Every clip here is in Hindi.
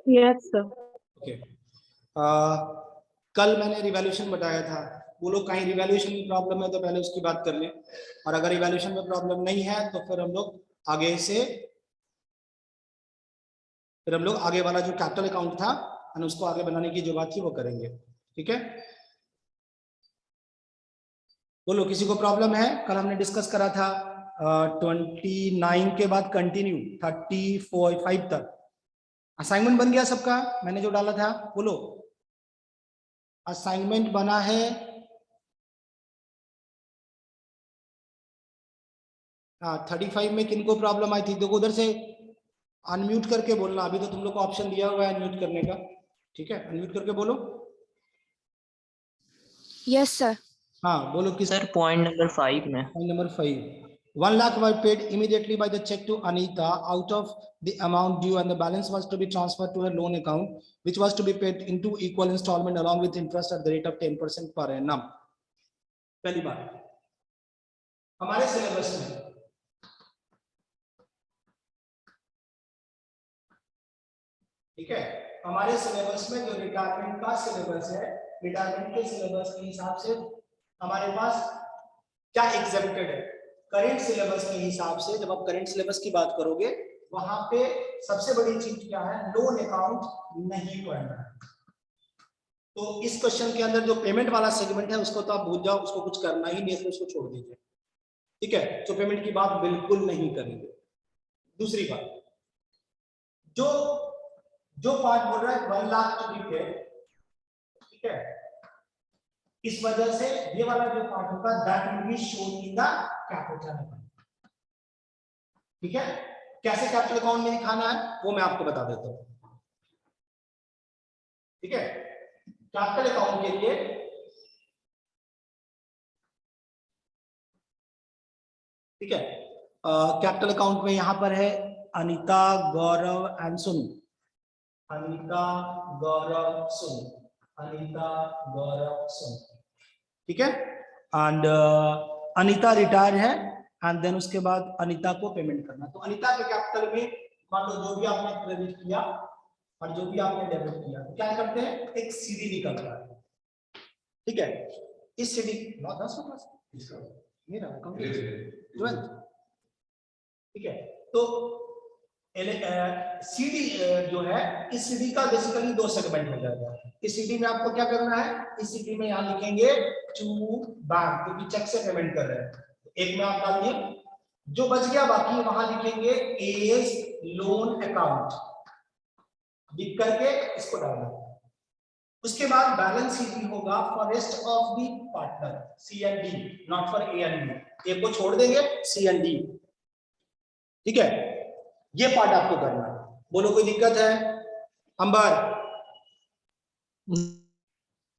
Yes sir. ओके, कल मैंने रिवैल्यूएशन बताया था, वो लोग कहीं रिवैल्यूएशन में प्रॉब्लम है तो पहले उसकी बात कर लें, और अगर रिवैल्यूएशन में प्रॉब्लम नहीं है तो फिर हम लोग आगे वाला जो कैपिटल अकाउंट था और उसको आगे बनाने की जो बात थी वो करेंगे। ठीक है, बोलो किसी को प्रॉब्लम है? कल हमने डिस्कस करा था 29 के बाद कंटिन्यू 35 तक। असाइनमेंट बन गया सबका? मैंने जो डाला था बोलो, असाइनमेंट बना है? हाँ, 35 में किनको प्रॉब्लम आई थी? देखो उधर से अनम्यूट करके बोलना, अभी तो तुम लोग को ऑप्शन दिया हुआ है अनम्यूट करने का। ठीक है, अनम्यूट करके बोलो। Yes sir. हाँ बोलो किस सर पॉइंट नंबर 5 में। Point number 5, 1 lakh were paid immediately by the check to Anita out of the amount due and the balance was to be transferred to her loan account which was to be paid into equal installment along with interest at the rate of 10% per annum। पहली बात, हमारे सिलेबस में ठीक है, हमारे सिलेबस में जो रिटायरमेंट का सिलेबस है, रिटायरमेंट के सिलेबस के हिसाब से हमारे पास क्या एग्जेम्प्टेड है? करंट सिलेबस के हिसाब से जब आप करंट सिलेबस की बात करोगे वहां पे सबसे बड़ी चीज क्या है? लोन अकाउंट नहीं पढ़ना है। तो इस क्वेश्चन के अंदर जो पेमेंट वाला सेगमेंट है उसको तो आप भूल जाओ, उसको कुछ करना ही नहीं है, उसको छोड़ दीजिए। ठीक है, तो पेमेंट की बात बिल्कुल नहीं करेंगे। दूसरी बात, जो पार्ट बोल रहा है 1 लाख टू बी पेड, ठीक है, इस वजह से ये वाला जो पार्ट होगा that will be shown in the capital account. ठीक है, कैसे कैपिटल अकाउंट में दिखाना है वो मैं आपको बता देता हूं। ठीक है, कैपिटल अकाउंट के लिए ठीक है, कैपिटल अकाउंट में यहां पर है अनीता, गौरव एंड सुन। अनीता, गौरव, सुन, अनीता, गौरव, सुन। ठीक है, एंड अनीता रिटायर है एंड देन उसके बाद अनीता को पेमेंट करना। तो अनीता के कैपिटल में मान लो जो भी आपने क्रेडिट किया और जो भी आपने डेबिट किया तो क्या करते हैं? एक सीडी निकलता है। ठीक है, इस सीडी 10 मेरा अकाउंट 12। ठीक है, तो सीडी जो है, इस सीडी का बेसिकली 2 सेगमेंट हो जाएगा। इस सीडी में आपको क्या करना है? इस सीडी में यहां लिखेंगे टू बैंक, क्योंकि चेक से पेमेंट कर रहे हैं। एक में आप डालिए, जो बच गया बाकी वहां लिखेंगे एज लोन अकाउंट, लिख करके इसको डालना। उसके बाद बैलेंस शीट होगा for rest of the partner, C and D, not for A and B. A को छोड़ देंगे, सी एंड डी। ठीक है, ये पार्ट आपको करना है। बोलो कोई दिक्कत है? अंबर?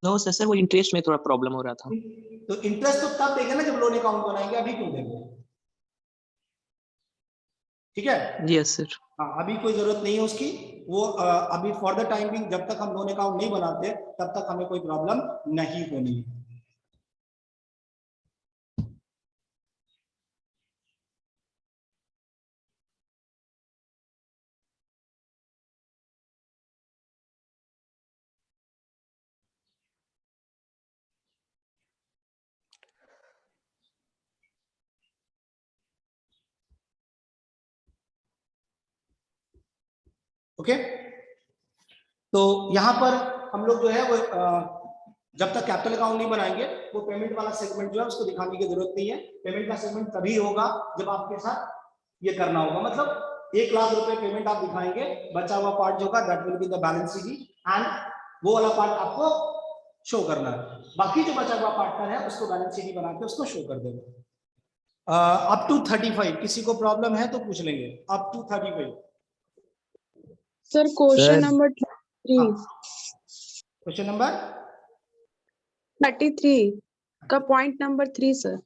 नो सर, वो इंटरेस्ट में थोड़ा प्रॉब्लम हो रहा था। तो इंटरेस्ट तो तब देंगे ना जब लोन अकाउंट बनाएंगे, अभी क्यों देंगे? ठीक है, यस सर। हाँ, अभी कोई जरूरत नहीं है उसकी। वो अभी फॉर द टाइम बिंग जब तक हम लोन अकाउंट नहीं बनाते तब तक हमें कोई प्रॉब्लम नहीं होनी है। ओके, तो यहां पर हम लोग जो है वो जब तक कैपिटल अकाउंट नहीं बनाएंगे वो पेमेंट वाला सेगमेंट जो है उसको दिखाने की जरूरत नहीं है। पेमेंट का सेगमेंट तभी होगा जब आपके साथ ये करना होगा, मतलब 1 लाख रुपए पेमेंट आप दिखाएंगे, बचा हुआ पार्ट जो होगा that will be the balance sheet and वो वाला पार्ट आपको शो करना है। बाकी जो बचा हुआ पार्टनर है उसको बैलेंस शीट बना के उसको शो कर देगा। अप टू 35 किसी को प्रॉब्लम है तो पूछ लेंगे। Up to 35 sir question number 3, question number 33 का point number 3 sir.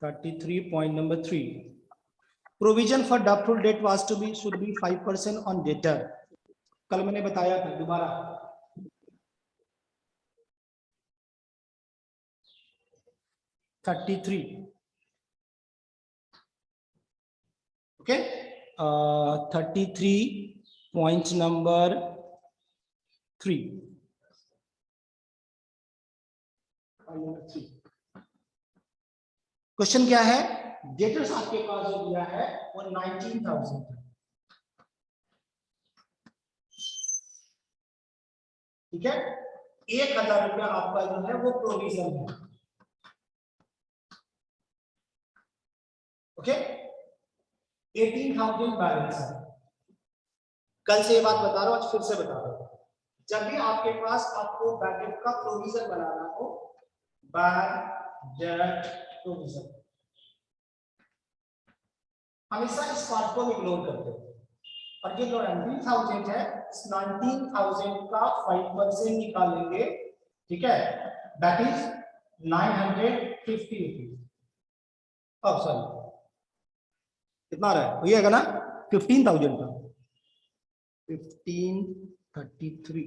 33 point number 3, provision for doubtful debt was to be should be 5% on debtor। कल मैंने बताया था, दोबारा 33 ओके, 33 पॉइंट नंबर 3 क्वेश्चन क्या है, डेटर्स आपके पास जो दिया है वो 19,000 है, ठीक है। 1,000 रुपया आपका जो है वो प्रोविजन है, ओके। 18,000 बैलेंस है। कल से ये बात बता रहा हूं, आज फिर से बता रहा हूं, जब भी आपके पास आपको बैड का प्रोविजन बनाना हो, बैड डेट प्रोविजन, हमेशा इस पार्ट को इग्नोर करते हो। और ये जो 19,000 है, इस 19,000 का 5% निकालेंगे, ठीक है, दैट इज 950 रुपीज। अब सॉरी कितना आ रहा है, वही है ना 15,000 का 1533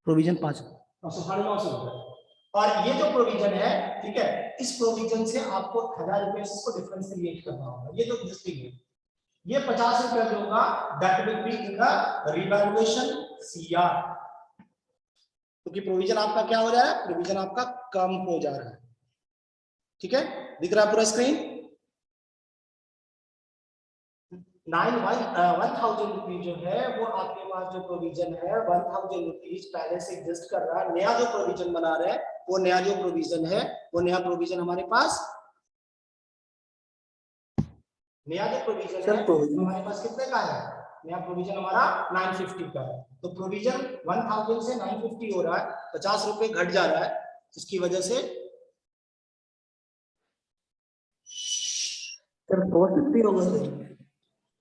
प्रोविजन 5,950 रुपए। और ये जो प्रोविजन है, ठीक है, इस प्रोविजन से आपको 1,000 रुपए इसको डिफरेंस क्रिएट करना होगा। ये जो एग्जिस्टिंग है ये 50 रुपए जो होगा that will be in the revaluation CR, क्योंकि प्रोविजन आपका क्या हो रहा है, प्रोविजन आपका कम हो जा रहा है, ठीक है। दिख रहा है पूरा स्क्रीन। 1,000 रुपीज जो है वो आपके पास जो प्रोविजन है 1,000 रुपीज पहले से एग्जिस्ट कर रहा है। नया जो प्रोविजन बना रहा है, वो नया जो प्रोविजन है, वो नया प्रोविजन हमारे पास, नया जो प्रोविजन है हमारे पास कितने का है, नया प्रोविजन हमारा 950 का है। तो प्रोविजन 1,000 से 950 हो रहा है, 50 रुपए घट जा रहा है, इसकी वजह से सर 450 होगा सर,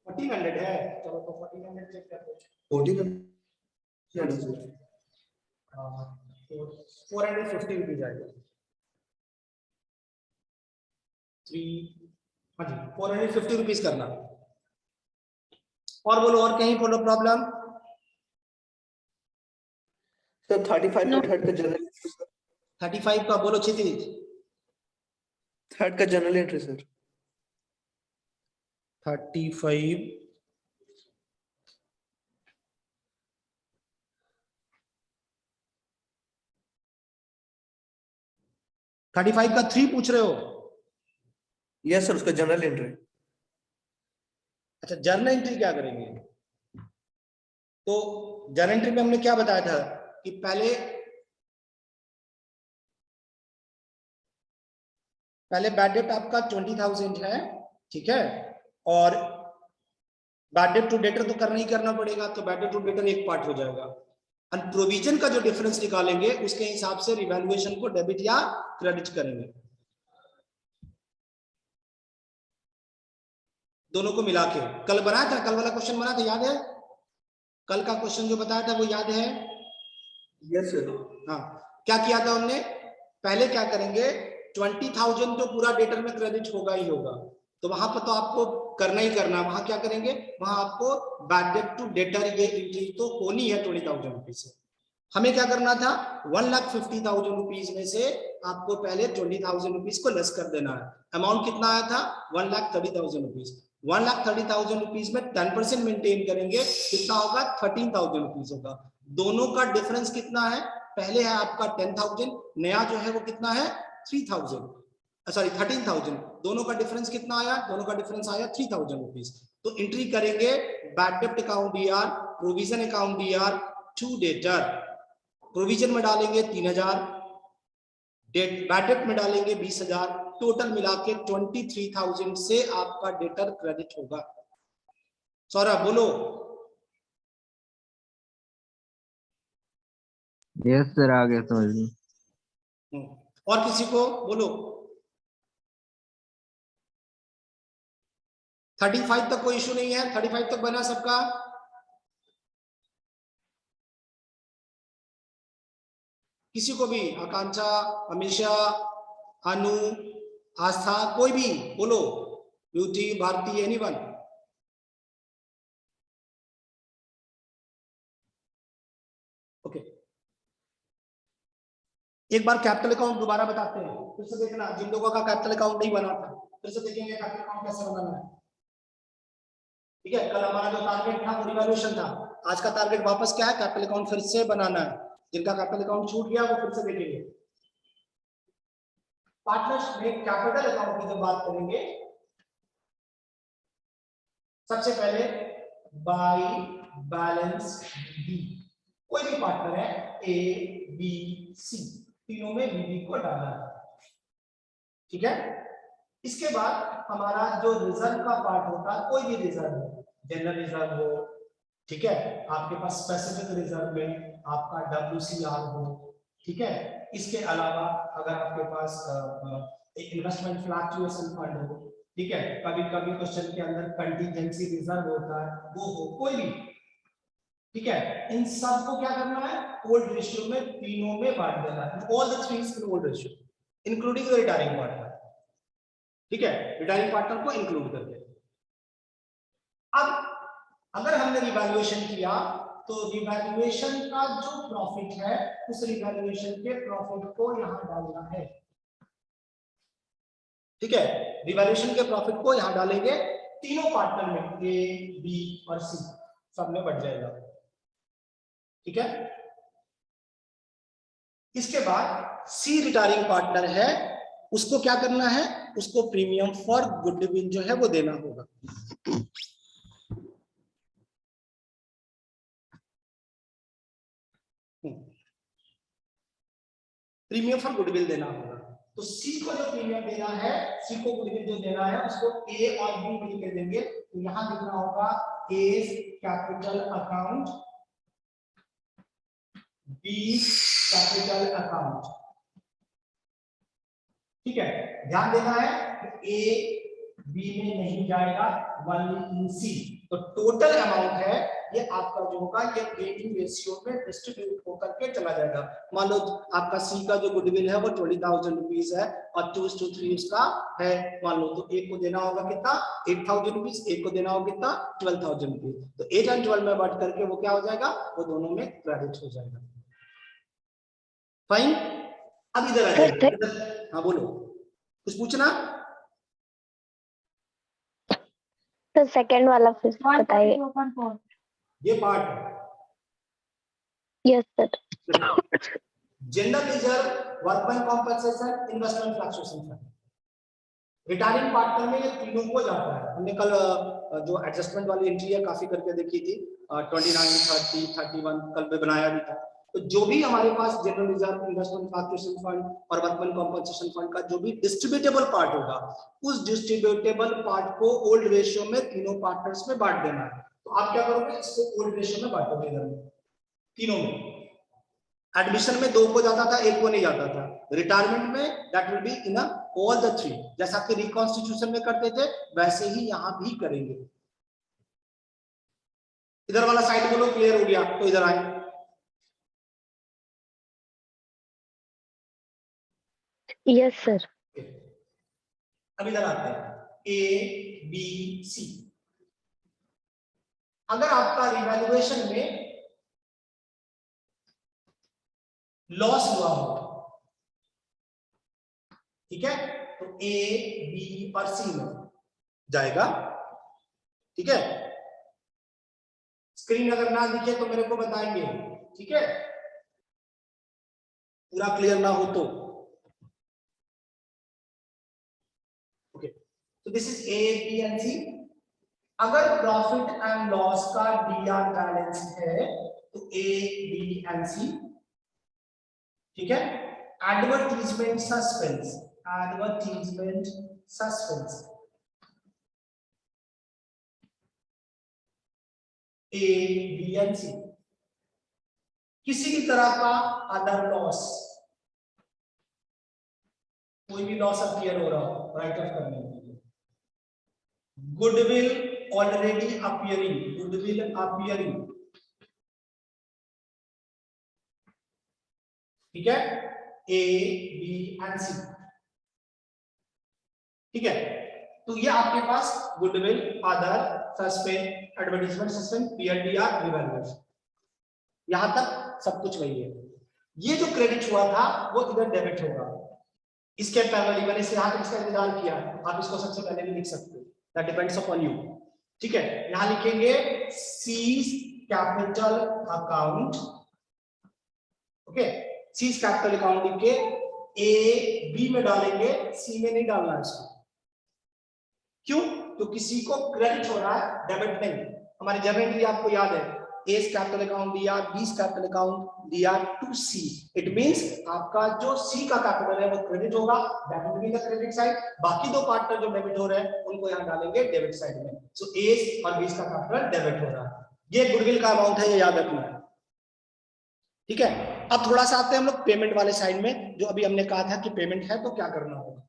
1400 है। चलो तो 1400 चेक करते हैं। 1400 सर, 450 रुपीज आएगा। 3 हाँ जी 450 रुपीज करना। और बोलो, और कहीं बोलो प्रॉब्लम। सर 35 का थर्ड का जनरल, 35 का बोलो क्षितिज। थर्ड का जनरल एंट्री सर। 35 35 का 3 पूछ रहे हो। यस सर, उसका जनरल एंट्री। अच्छा जर्नल एंट्री क्या करेंगे, तो जर्नल एंट्री में हमने क्या बताया था कि पहले बैड डेट आपका 20,000 है, ठीक है, और बैड डेट टू डेटर तो करना ही करना पड़ेगा, तो बैड डेट टू डेटर एक पार्ट हो जाएगा। और प्रोविजन का जो डिफरेंस निकालेंगे उसके हिसाब से रिवैल्यूएशन को डेबिट या क्रेडिट करेंगे, दोनों को मिला के। कल बनाया था, कल वाला क्वेश्चन बना था, याद है? कल का क्वेश्चन जो बताया था वो याद है? Yes sir. हाँ, क्या किया था हमने, पहले क्या करेंगे, 20,000 तो पूरा डेटर में क्रेडिट होगा ही होगा, तो वहां पर तो आपको करना ही करना। वहां क्या करेंगे, वहां आपको बैड डेट टू डेटर ये एंट्री तो होनी है 20,000 रुपीज से। हमें क्या करना था, 1,50,000 रुपीज में से आपको पहले 20,000 रुपीज को लेस कर देना है। अमाउंट कितना आया था, 1,30,000 रुपीज। 1,30,000 रुपीज में 10% मेंटेन करेंगे, कितना होगा, 13,000 रुपीज होगा। दोनों का डिफरेंस कितना है, पहले है आपका 10,000, नया जो है वो कितना है 3,000, सॉरी 13,000। दोनों का डिफरेंस कितना आया, दोनों का डिफरेंस आया 3,000 रुपीज। तो एंट्री करेंगे bad debt account DR, provision account DR to debtor. Provision में डालेंगे 3,000, बैड डेट में डालेंगे 20,000, टोटल मिला के 23,000 से आपका डेटर क्रेडिट होगा। सौरभ बोलो। यस सर, आ गया समझ में। और किसी को बोलो। 35 तक कोई इशू नहीं है, 35 तक बना सबका। किसी को भी, आकांक्षा, अमीषा, अनु, आस्था, कोई भी बोलो, ब्यूटी, भारती, एनीवन। ओके, एक बार कैपिटल अकाउंट दोबारा बताते हैं, फिर से देखना जिन लोगों का कैपिटल अकाउंट नहीं बना था, फिर से देखेंगे कैपिटल अकाउंट कैसे बनाना है। ठीक है, कल हमारा जो टारगेट था वो रिवैल्यूएशन था, आज का टारगेट वापस क्या है, कैपिटल अकाउंट फिर से बनाना है। जिनका कैपिटल अकाउंट छूट गया वो फिर से देखेंगे। पार्टनर्स में कैपिटल अकाउंट की जब बात करेंगे, सबसे पहले बाय बैलेंस बी, कोई भी पार्टनर है ए बी सी, तीनों में बीबी को डालना है। ठीक है, इसके बाद हमारा जो रिजर्व का पार्ट होता है, कोई भी रिजर्व हो, जनरल रिजर्व हो, ठीक है, आपके पास स्पेसिफिक रिजर्व में आपका WCR हो, ठीक है, इसके अलावा अगर आपके पास इन्वेस्टमेंट फ्लक्चुएशन फंड हो, ठीक है, कभी कभी क्वेश्चन के अंदर कंटीजेंसी रिजर्व होता है, वो हो, कोई भी, ठीक है, इन सब को क्या करना है, ओल्ड रेशियो में तीनों में बांट देना है, all the threes in old ratio including the retiring partner. ठीक है, रिटायरिंग पार्टनर को इंक्लूड करके। अब अगर हमने रिवैल्यूएशन किया तो रिवैल्यूएशन का जो प्रॉफिट है उस रिवैल्यूएशन के प्रॉफिट को यहां डालना है। ठीक है, रिवैल्यूएशन के प्रॉफिट को यहां डालेंगे, तीनों पार्टनर में ए बी और सी सब में बढ़ जाएगा। ठीक है, इसके बाद सी रिटायरिंग पार्टनर है, उसको क्या करना है, उसको प्रीमियम फॉर गुडविल जो है वो देना होगा। प्रीमियम फॉर गुडविल देना होगा, तो सी को जो प्रीमियम देना है, सी को गुडविल जो देना है उसको ए और बी मिलकर देंगे, तो यहां लिखना होगा A capital account, B capital account. ठीक है, ध्यान देना है ए बी में नहीं जाएगा, ओनली इन सी, तो टोटल अमाउंट है ये आपका जो होगा ये गेटिंग रेशियो में डिस्ट्रीब्यूट होकर के चला जाएगा। मान लो आपका सी का जो गुडविल है वो 20,000 रुपीज है और 2:3 उसका है, मान लो, तो एक को देना होगा कितना, 8,000 रुपीज, एक को देना होगा कितना, 12,000 रुपीज, तो 8 और 12 में बांट करके वो क्या हो जाएगा, वो दोनों में क्रेडिट हो जाएगा। फाइन, अब इधर आ जाइए। हाँ बोलो, कुछ पूछना? तो सेकंड वाला फिर बताइए। ये पार्ट है। Yes sir. General reserve, workman compensation, investment fluctuation fund, retiring partner में ये तीनों को जाता है। हमने कल जो एडजस्टमेंट वाली एंट्री है काफी करके देखी थी, 29, 30, 31 कल पे बनाया भी था। तो जो भी हमारे पास general reserve, investment fluctuation fund और वर्कमैन कॉम्पेंसेशन फंड का जो भी डिस्ट्रीब्यूटेबल पार्ट होगा, उस डिस्ट्रीब्यूटेबल पार्ट को ओल्ड रेशियो में तीनों पार्टनर्स में बांट देना है। तो आप क्या करोगे, इसको ओल्ड रेशियो में बांटोगे इधर में, तीनों में। एडमिशन में 2 को जाता था, 1 को नहीं जाता था, रिटायरमेंट में that will be in all the 3, जैसा कि रिकॉन्स्टिट्यूशन में करते थे वैसे ही यहां भी करेंगे। इधर वाला साइड बोलो क्लियर हो गया, तो इधर आए। Yes sir. अब इधर आते हैं, ए बी सी। अगर आपका रिवैल्यूएशन में लॉस हुआ हो, ठीक है, तो ए बी और सी में जाएगा। ठीक है, स्क्रीन अगर ना दिखे तो मेरे को बताएंगे, ठीक है, पूरा क्लियर ना हो तो। ओके, तो this is A B and C. अगर प्रॉफिट एंड लॉस का DR बैलेंस है तो ए बी एंड सी, ठीक है, advertisement suspense, advertisement suspense, A B and C. किसी भी तरह का अदर लॉस, कोई भी लॉस अपीयर हो रहा हो राइट ऑफ करने के लिए, goodwill already appearing, goodwill appearing, ठीक है, ए बी एंड सी। ठीक है, तो ये आपके पास goodwill, other, suspend, advertisement suspend, PLDR, revaluation, यहां तक सब कुछ वही है। ये जो क्रेडिट हुआ था वो इधर डेबिट होगा। इसके पहले मैंने इसे यहां तक इसका इंतजार किया, आप इसको सबसे पहले भी लिख सकते हो, दैट डिपेंड्स अपॉन यू। ठीक है, यहां लिखेंगे seize capital account. Okay, seize capital account लिख के ए बी में डालेंगे, सी में नहीं डालना है इसको। क्यों? तो किसी को क्रेडिट हो रहा है, डेबिट नहीं। हमारी जनरली आपको याद है, ए कैपिटल अकाउंट दिया, बी कैपिटल अकाउंट दिया टू सी, इट मींस आपका जो सी का कैपिटल है वो क्रेडिट होगा, that will be the credit side. बाकी दो पार्टनर जो डेबिट हो रहे हैं उनको यहां डालेंगे डेबिट साइड में। सो ए और बी का कैपिटल डेबिट हो रहा है, ये गुडविल का अमाउंट है, ये याद रखना है। ठीक है, अब थोड़ा सा आते हैं हम लोग पेमेंट वाले साइड में, जो अभी हमने कहा था कि पेमेंट है तो क्या करना होगा।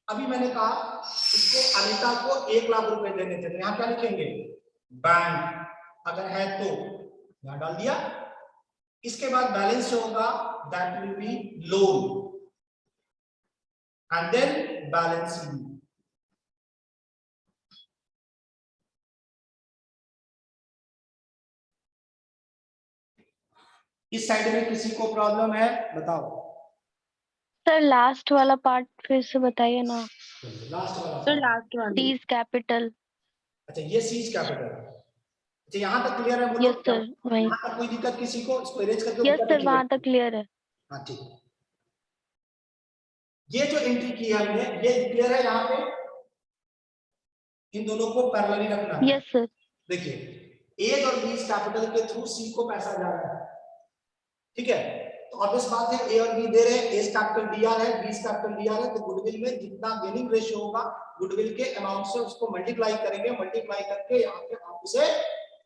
अभी मैंने कहा इसको अनीता को 1 लाख रुपए देने थे, तो यहाँ क्या लिखेंगे, बैंक, अगर है तो यहाँ डाल दिया। इसके बाद बैलेंस जो होगा that will be loan and then balance sheet. इस साइड में किसी को प्रॉब्लम है बताओ। सर लास्ट वाला पार्ट फिर से बताइए ना। लास्ट वाला सर लास्ट वाला। Seize capital. अच्छा, ये सीज कैपिटल। अच्छा, यहाँ तक क्लियर है? बोलो यस सर, वही। यहाँ तक कोई दिक्कत किसी को? इसको इरेज करके यस सर, वहां तक क्लियर है। हाँ ठीक। ये जो एंट्री की है हमने, ये क्लियर है? यहाँ पे इन दोनों को पैरेलली रखना है। Yes sir. देखिए, ए और बी कैपिटल के थ्रू सी को पैसा जा रहा है, ठीक है? तो ऑब्वियस बात है, ए और बी दे रहे हैं, ए कैपिटल डीआर है, बी कैपिटल डीआर है, तो गुडविल में जितना गेनिंग रेशियो होगा गुडविल के अमाउंट से उसको मल्टीप्लाई करेंगे, मल्टीप्लाई करके यहाँ पे आप उसे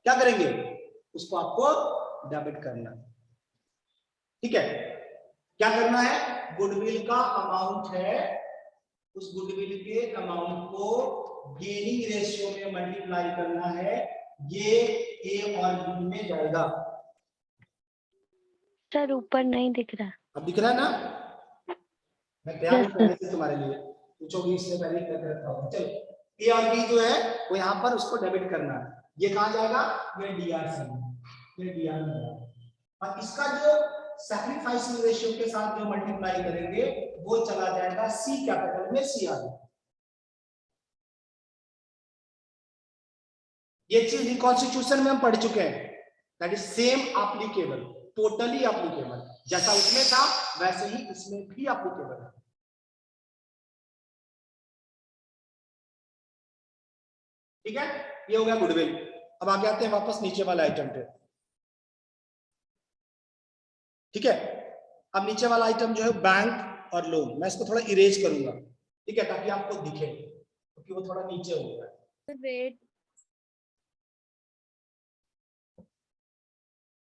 क्या करेंगे, उसको आपको डेबिट करना है। ठीक है, क्या करना है, गुडविल का अमाउंट है, उस गुडविल के अमाउंट को गेनिंग रेशियो में मल्टीप्लाई करना है, ये ए और बी में जाएगा। सर ऊपर नहीं दिख रहा। अब दिख रहा है ना? मैं तैयार हूं पहले से तुम्हारे लिए, पूछोगी इससे पहले ही करके रखा हूं। चलो, ए और बी जो है वो यहाँ पर उसको डेबिट करना है, ये कहाँ जाएगा, ये डीआर से, ये डीआर में जाएगा। और इसका जो सैक्रिफाइसिंग रेशियो के साथ जो मल्टीप्लाई करेंगे वो चला जाएगा सी कैपिटल में, सी आ जाएगा। ये चीज कॉन्स्टिट्यूशन में हम पढ़ चुके हैं, that is same applicable, totally applicable, जैसा उसमें था वैसे ही इसमें भी एप्लीकेबल है। ठीक है, ये हो गया गुडविल। अब आगे आते हैं वापस नीचे वाले आइटम पे। ठीक है, अब नीचे वाला आइटम जो है बैंक और लोन, मैं इसको थोड़ा इरेज करूंगा, ठीक है, ताकि आपको दिखे, क्योंकि वो थोड़ा नीचे हो गया है।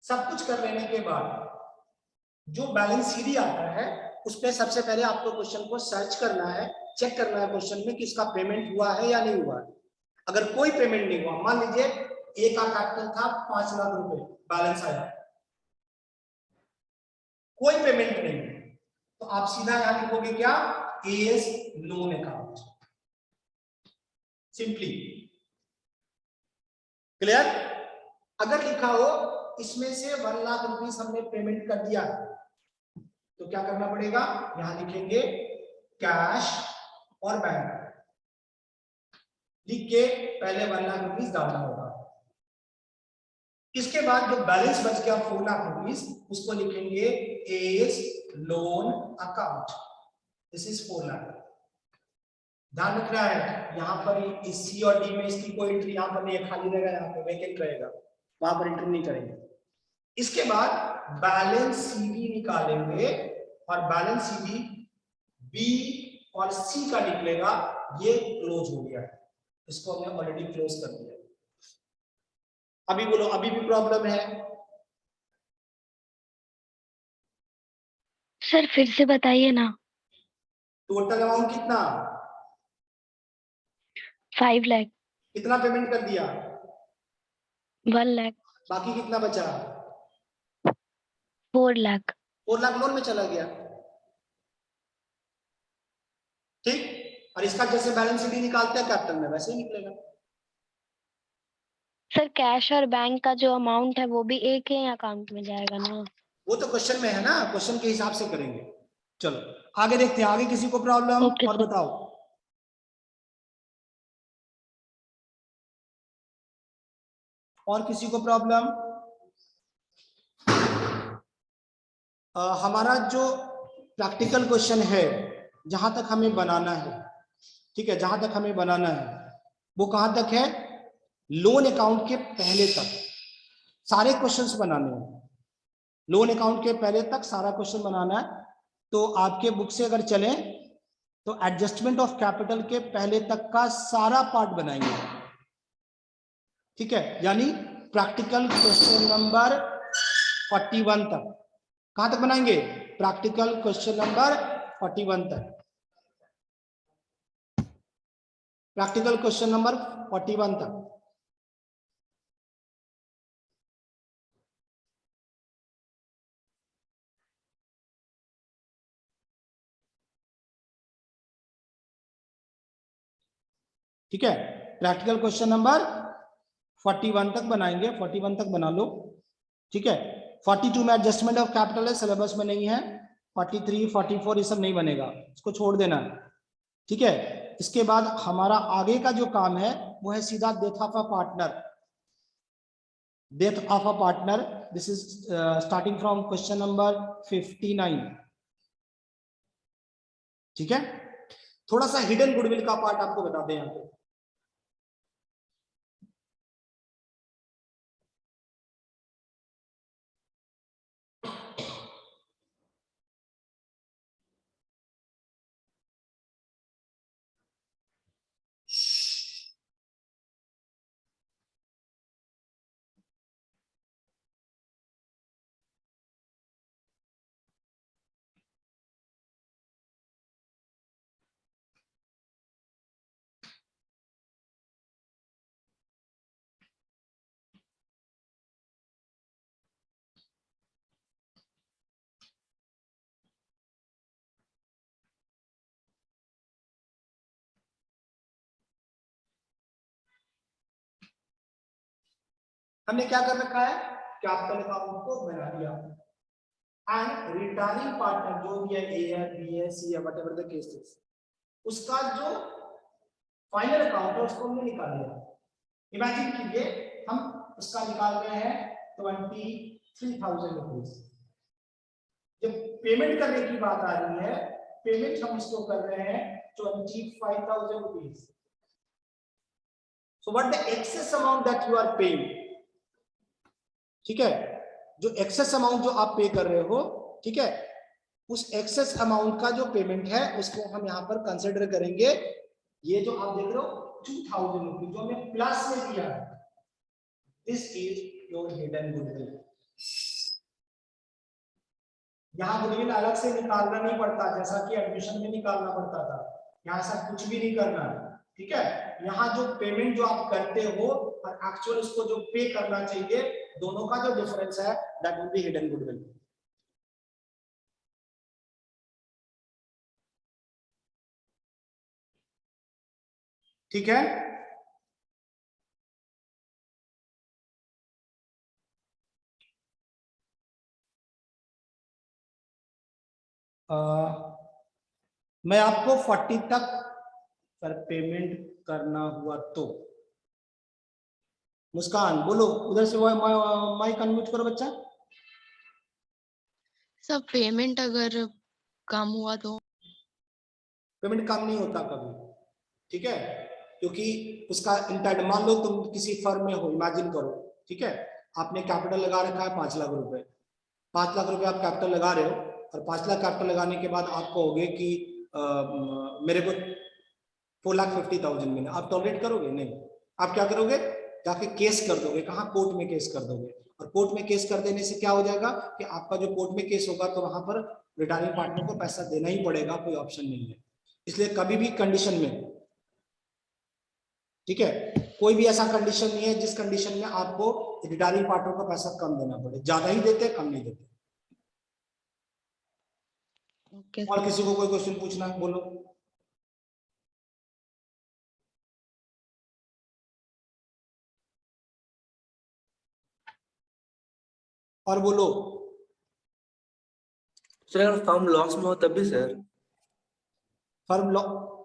सब कुछ कर लेने के बाद जो बैलेंस शीट आता है उस पे सबसे पहले आपको क्वेश्चन को सर्च करना है, चेक करना है क्वेश्चन में कि इसका पेमेंट हुआ है या नहीं हुआ है। अगर कोई पेमेंट नहीं हुआ, मान लीजिए ए का कैपिटल था 5 लाख रुपए, बैलेंस आया, कोई पेमेंट नहीं, तो आप सीधा यहां लिखोगे क्या, as loan account, simply. Clear? अगर लिखा हो इसमें से 1 लाख रुपीस हमने पेमेंट कर दिया, तो क्या करना पड़ेगा, यहां लिखेंगे कैश और बैंक, लिख के पहले 1 लाख रुपीस डालना होगा। इसके बाद जो बैलेंस बच गया 4 लाख रुपीस, उसको लिखेंगे as loan account, this is 4 lakh. ध्यान रखना है, यहाँ पर इस सी और डी में इसकी कोई एंट्री यहाँ पर नहीं है, खाली रहेगा, यहाँ पे वैकेंट रहेगा, वहां पर एंट्री नहीं करेंगे। इसके बाद बैलेंस सीडी निकालेंगे और बैलेंस सीडी बी और सी का निकलेगा, ये क्लोज हो गया है, इसको हमने ऑलरेडी क्लोज कर दिया। अभी बोलो, अभी भी प्रॉब्लम है? सर फिर से बताइए ना। टोटल अमाउंट कितना, 5 लाख। कितना पेमेंट कर दिया, 1 लाख। बाकी कितना बचा, 4 लाख। 4 लाख लोन में चला गया। ठीक, और इसका जैसे बैलेंस शीट निकालते हैं कैपिटल में, वैसे ही निकलेगा। सर कैश और बैंक का जो अमाउंट है वो भी एक ही अकाउंट में जाएगा ना? वो तो क्वेश्चन में है ना, क्वेश्चन के हिसाब से करेंगे। चलो आगे देखते हैं, आगे किसी को प्रॉब्लम और बताओ। और किसी को प्रॉब्लम? हमारा जो प्रैक्टिकल क्वेश्चन है जहां तक हमें बनाना है, ठीक है, जहां तक हमें बनाना है वो कहां तक है? लोन अकाउंट के पहले तक सारे क्वेश्चंस बनाने हैं। लोन अकाउंट के पहले तक सारा क्वेश्चन बनाना है। तो आपके बुक से अगर चलें तो एडजस्टमेंट ऑफ कैपिटल के पहले तक का सारा पार्ट बनाएंगे, ठीक है, यानी प्रैक्टिकल क्वेश्चन नंबर 41 तक। कहां तक बनाएंगे? प्रैक्टिकल क्वेश्चन नंबर 41 तक। प्रैक्टिकल क्वेश्चन नंबर 41 तक। ठीक है, प्रैक्टिकल क्वेश्चन नंबर 41 तक बनाएंगे। 41 तक बना लो, ठीक है। 42 में एडजस्टमेंट ऑफ कैपिटल है, सिलेबस में नहीं है। 43, 44 ये सब नहीं बनेगा, इसको छोड़ देना, ठीक है। इसके बाद हमारा आगे का जो काम है वो है सीधा death of a partner. Death of a partner, this is starting from question number 59, ठीक है। थोड़ा सा हिडन गुडविल का पार्ट आपको बता दें यहाँ पे। हमने क्या कर रखा है? कैपिटल अकाउंट को बना दिया एंड रिटायरिंग पार्टनर जो भी है, ए है, बी है, सी है, व्हाटएवर द केस इज, उसका जो फाइनल अकाउंट है उसको हमने निकाल लिया। इमेजिन कीजिए हम उसका निकाल रहे हैं 23,000 रुपीज। जब पेमेंट करने की बात आ रही है, पेमेंट हम इसको कर रहे हैं 25,000 rupees. So what the excess amount that you are paying, ठीक है, जो एक्सेस अमाउंट जो आप पे कर रहे हो, ठीक है, उस एक्सेस अमाउंट का जो पेमेंट है उसको हम यहां पर कंसिडर करेंगे। ये जो आप देख रहे हो 2,000 रुपीज जो हमने प्लस में दिया है, this is your hidden goodwill. यहाँ गुडविल अलग से निकालना नहीं पड़ता जैसा कि एडमिशन में निकालना पड़ता था। यहाँ ऐसा कुछ भी नहीं करना है, ठीक है। यहाँ जो पेमेंट जो आप करते हो और एक्चुअल इसको जो पे करना चाहिए, दोनों का जो डिफरेंस है that will be hidden goodwill. ठीक है, मैं आपको 40 तक पर पेमेंट करना हुआ तो, मुस्कान बोलो उधर से, माइक अनम्यूट करो बच्चा। सब पेमेंट अगर कम हुआ तो? पेमेंट कम नहीं होता कभी, ठीक है, क्योंकि उसका इंटाइट, मान लो तुम किसी फर्म में हो, इमेजिन करो, ठीक है, आपने कैपिटल लगा रखा है 5 लाख रुपए। 5 लाख रुपए आप कैपिटल लगा रहे हो और 5 लाख कैपिटल लगाने के बाद आप कहोगे कि मेरे को 4,50,000 मिला, आप टॉलरेट करोगे? नहीं। आप क्या करोगे? जाके केस कर दोगे। कहाँ? कोर्ट में केस कर दोगे। और कोर्ट में केस कर देने से क्या हो जाएगा कि आपका जो कोर्ट में केस होगा तो वहां पर रिटायरिंग पार्टनर को पैसा देना ही पड़ेगा, कोई ऑप्शन नहीं है। इसलिए कभी भी कंडीशन में, ठीक है, कोई भी ऐसा कंडीशन नहीं है जिस कंडीशन में आपको रिटायरिंग पार्टनर को पैसा कम देना पड़े। ज्यादा ही देते, कम नहीं देते। ओके। और किसी को कोई क्वेश्चन पूछना है, बोलो। और बोलो। सर अगर फर्म लॉस में हो तब भी सर? फर्म लॉ,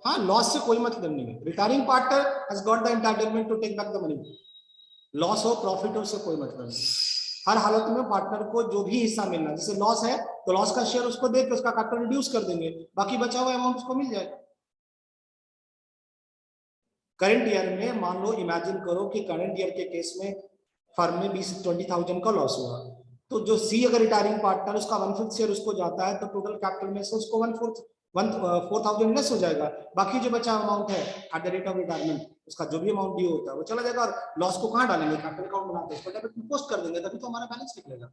हाँ, लॉस से कोई मतलब नहीं है। Retiring partner has got the entitlement to take back the money. Loss हो प्रॉफिट हो उससे कोई मतलब नहीं, हर हालत में पार्टनर को जो भी हिस्सा मिलना, जैसे लॉस है तो लॉस का शेयर उसको दे के उसका कैपिटल रिड्यूस कर देंगे, बाकी बचा हुआ अमाउंट उसको मिल जाएगा। करंट ईयर में मान लो, इमेजिन करो कि करंट ईयर के केस में फर्म में 20,000 का लॉस हुआ, तो जो सी अगर रिटायरिंग पार्टनर उसका 1/5 शेयर उसको जाता है, तो टोटल कैपिटल में से उसको 4,000 लेस हो जाएगा, बाकी जो बचा अमाउंट है at the rate of retirement उसका जो भी अमाउंट ड्यू होता है वो चला जाएगा, और लॉस को कहाँ डालेंगे, कैपिटल अकाउंट बनाते हैं उसको डेबिट में पोस्ट कर देंगे, तभी तो हमारा बैलेंस निकलेगा।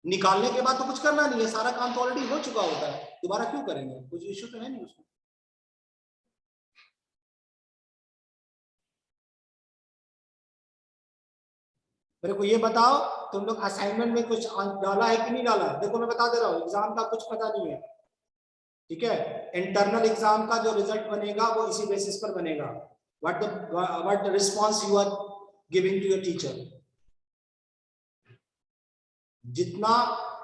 निकालने के बाद तो कुछ करना नहीं है, सारा काम तो ऑलरेडी हो चुका होता है, दोबारा क्यों करेंगे, कुछ इश्यू तो है नहीं उसमें। मेरे को ये बताओ, तुम लोग असाइनमेंट में कुछ डाला है कि नहीं डाला? देखो मैं बता दे रहा हूँ, एग्जाम का कुछ पता नहीं है, ठीक है? इंटरनल एग्जाम का जो रिजल्ट बनेगा वो इसी बेसिस पर बनेगा, what response you are giving to your teacher. जितना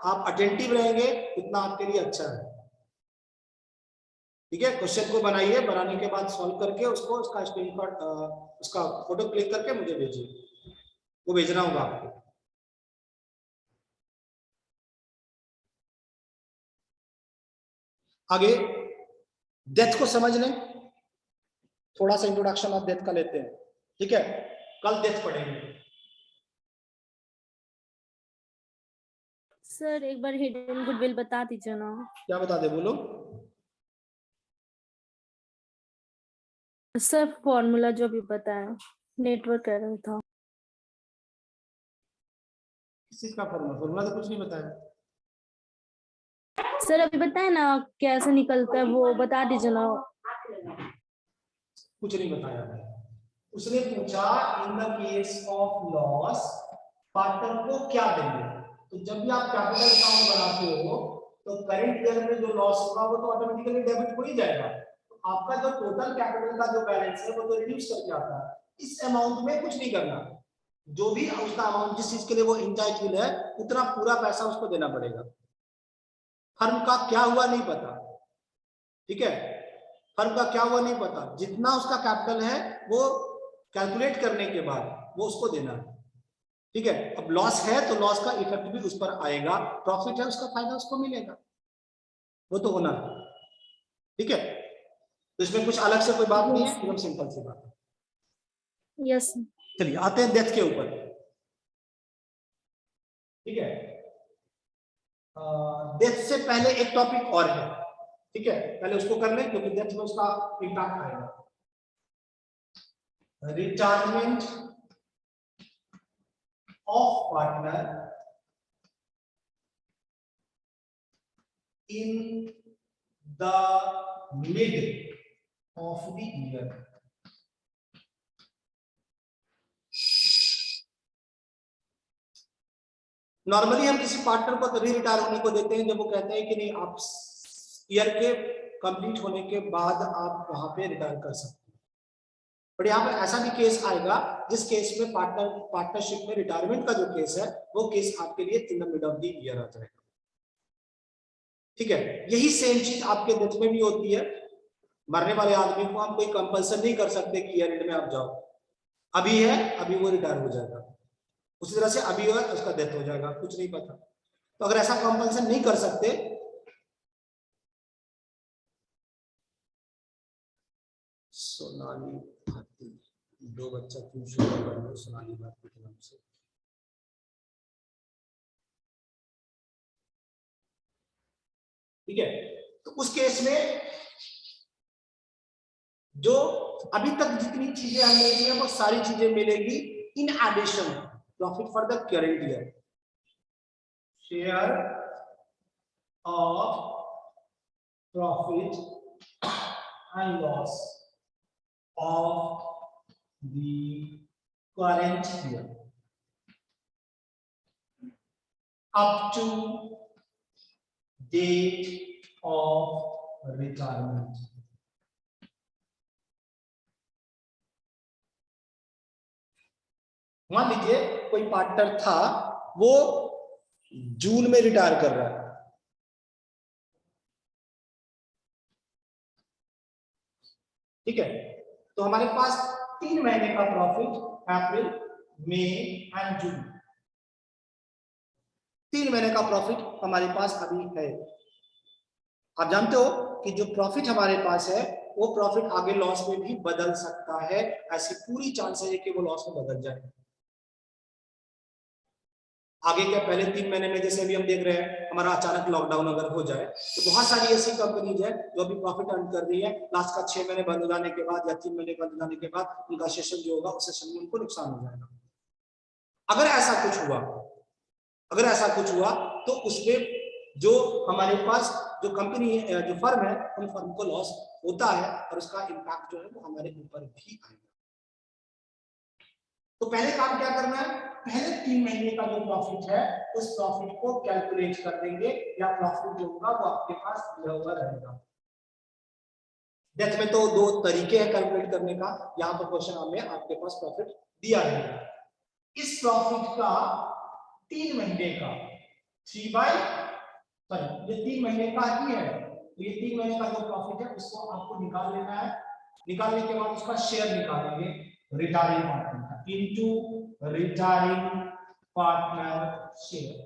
आप अटेंटिव रहेंगे उतना आपके लिए अच्छा है, ठीक है? क्वेश्चन को बनाइए, बनाने के बाद सॉल्व करके उसको उसका स्क्रीनशॉट उसका फोटो क्लिक करके मुझे भेजिए, वो भेजना होगा आपको। आगे डेथ को समझ लें, थोड़ा सा इंट्रोडक्शन ऑफ डेथ का लेते हैं, ठीक है? कल डेथ पढ़ेंगे। सर एक बार हिडन गुडविल बता दीजिए ना। क्या बता दे, बोलो। सर फॉर्मूला जो भी बताया, नेटवर्क एरर था। किस चीज का फॉर्मूला? फॉर्मूला तो कुछ नहीं बताया। सर अभी बताए ना कैसे निकलता है, वो बता दीजिए ना। कुछ नहीं बताया है। उसने पूछा in the case of loss partner को क्या देंगे, तो जब भी आप कैपिटल अकाउंट बनाते हो तो करंट ईयर में जो लॉस होगा वो तो ऑटोमेटिकली डेबिट हो ही जाएगा, तो आपका जो टोटल कैपिटल का जो बैलेंस है वो तो रिड्यूस करके आता है। इस अमाउंट में कुछ नहीं करना, जो भी उसका अमाउंट जिस चीज के लिए वो इंटाइटल है उतना पूरा पैसा उसको देना पड़ेगा। फर्म का क्या हुआ नहीं पता, ठीक है? फर्म का क्या हुआ नहीं पता, जितना उसका कैपिटल है वो कैलकुलेट करने के बाद वो उसको देना है, ठीक है? अब लॉस है तो लॉस का इफेक्ट भी उस पर आएगा, प्रॉफिट है उसका फायदा उसको मिलेगा, वो तो होना है, ठीक है? तो इसमें कुछ अलग से कोई बात नहीं है, एकदम सिंपल सी बात है। यस। चलिए आते हैं डेथ के ऊपर, ठीक है? डेथ से पहले एक टॉपिक और है, ठीक है? पहले उसको कर लें क्योंकि डेथ में उसका इम्पैक्ट आएगा। Retirement of partner in the mid of the year. Normally हम किसी पार्टनर को तभी रिटायर होने को देते हैं जब वो कहते हैं कि नहीं आप ईयर के कंप्लीट होने के बाद आप वहां पे रिटायर कर सकते हैं, बट यहाँ पे ऐसा भी केस आएगा जिस केस में पार्टनरशिप में रिटायरमेंट का जो केस है वो केस आपके लिए in the mid of the year आ जाएगा, ठीक है? यही सेम चीज आपके डेथ में भी होती है। मरने वाले आदमी को हम कोई कंपल्सन नहीं कर सकते कि ईयर एंड में आप जाओ, अभी है अभी वो रिटायर हो जाएगा, उसी तरह से अभी है उसका डेथ हो जाएगा, कुछ नहीं पता। तो अगर ऐसा कंपल्सन नहीं कर सकते, सोनाली भारती, दो बच्चा क्यों शुरू कर रहे हो सोनाली भारती के नाम से? ठीक है, तो उस केस में जो अभी तक जितनी चीजें हमने दी है वो सारी चीजें मिलेगी in addition profit for the current year, share of profit and loss of the current year up to date of retirement. मान लीजिए कोई पार्टनर था वो जून में रिटायर कर रहा है, ठीक है? तो हमारे पास 3 महीने का profit April, May and June. 3 महीने का प्रॉफिट हमारे पास अभी है। आप जानते हो कि जो प्रॉफिट हमारे पास है वो प्रॉफिट आगे लॉस में भी बदल सकता है, ऐसी पूरी चांस है कि वो लॉस में बदल जाए। आगे क्या पहले 3 महीने में जैसे अभी हम देख रहे हैं हमारा अचानक लॉकडाउन अगर हो जाए तो बहुत सारी ऐसी कंपनीज है जो अभी प्रॉफिट अर्न कर रही है, लास्ट का 6 महीने बंद हो जाने के बाद या 3 महीने बंद हो जाने के बाद उनका सेशन जो होगा उस सेशन में उनको नुकसान हो जाएगा। अगर ऐसा कुछ हुआ तो उसमें जो हमारे पास जो कंपनी जो फर्म है उन फर्म को लॉस होता है और उसका इम्पैक्ट जो है वो हमारे ऊपर भी आएगा। तो पहले काम क्या करना है, पहले 3 महीने का जो प्रॉफिट है उस प्रॉफिट को कैलकुलेट कर देंगे या प्रॉफिट जो होगा वो आपके पास दिया हुआ रहेगा। डेथ में तो 2 तरीके हैं कैलकुलेट करने का, यहाँ पर क्वेश्चन में आपके पास प्रॉफिट दिया रहेगा। इस प्रॉफिट का 3 महीने का ये 3 महीने का ही है, तो ये 3 महीने का जो प्रॉफिट है उसको आपको निकाल लेना है। निकालने के बाद उसका शेयर निकालेंगे रिटायरिंग पार्टनर का इनटू रिटायरिंग पार्टनर शेयर।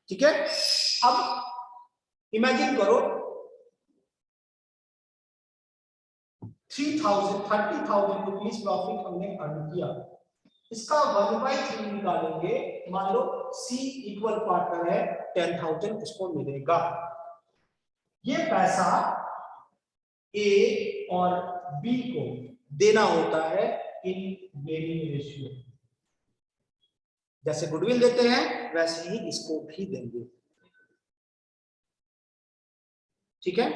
ठीक है, अब इमेजिन करो 30,000 रुपीज प्रॉफिट हमने अर्न किया, इसका 1/3 निकालेंगे। मान लो C इक्वल पार्टनर है 10,000 उसको मिलेगा। ये पैसा A और B को देना होता है इन गेनिंग रेशियो, जैसे गुडविल देते हैं वैसे ही इसको भी देंगे। ठीक है,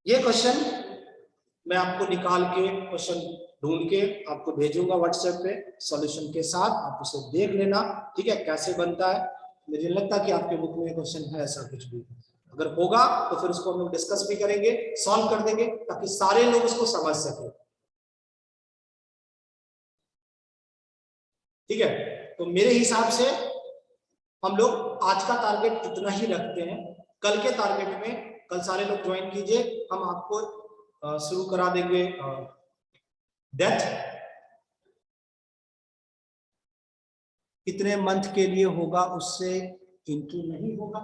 ये क्वेश्चन मैं आपको निकाल के क्वेश्चन ढूंढ के आपको भेजूंगा व्हाट्सएप पे सॉल्यूशन के साथ, आप उसे देख लेना। ठीक है, कैसे बनता है। मुझे लगता है कि आपके बुक में क्वेश्चन है ऐसा कुछ भी, अगर होगा तो फिर उसको हम लोग डिस्कस भी करेंगे, सॉल्व कर देंगे ताकि सारे लोग उसको समझ सके। ठीक है, तो मेरे हिसाब से हम लोग आज का टारगेट इतना ही रखते हैं। कल के टारगेट में कल सारे लोग ज्वाइन कीजिए, हम आपको शुरू करा देंगे डेथ कितने मंथ के लिए होगा उससे इंटू नहीं होगा।